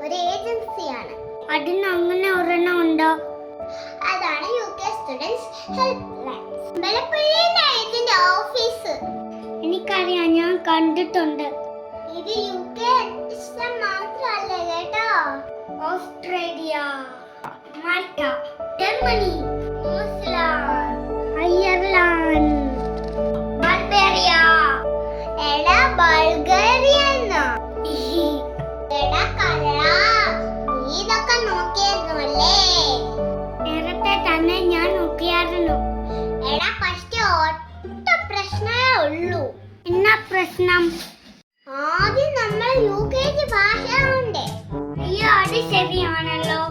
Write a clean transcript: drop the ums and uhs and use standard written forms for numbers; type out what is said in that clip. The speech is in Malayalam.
ഒരു ഏജൻസിയാണ്. അതിന് അങ്ങനെ ഒരെണ്ണം ഉണ്ടോ? അതാണ് UK സ്റ്റുഡൻസ് ഹെൽപ്പ് ലൈൻ. അമ്പലപ്പുഴയിലാണ് ഇതിന്റെ ഓഫീസ്. എനിക്കറിയാം, ഞാൻ കണ്ടിട്ടുണ്ട്. ഇത് UK മാത്രമല്ല കേട്ടോ. Australia, Malta, Germany, New Zealand, Ireland, Bulgaria. എടാ ബൾഗേറിയെന്നോ? എടാ കള്ളാ, നീ ഇതൊക്കെ നോക്കിയിരുന്നല്ലേ? നേരത്തെ തന്നെ ഞാൻ നോക്കിയായിരുന്നു. എടാ പക്ഷേ ഒറ്റ പ്രശ്നമേ ഉള്ളൂ. എന്നാ പ്രശ്നം? ആദ്യം നമ്മൾ UKG ഭാഷ ഉണ്ട്. അയ്യോ, അത് ശരിയാണല്ലോ.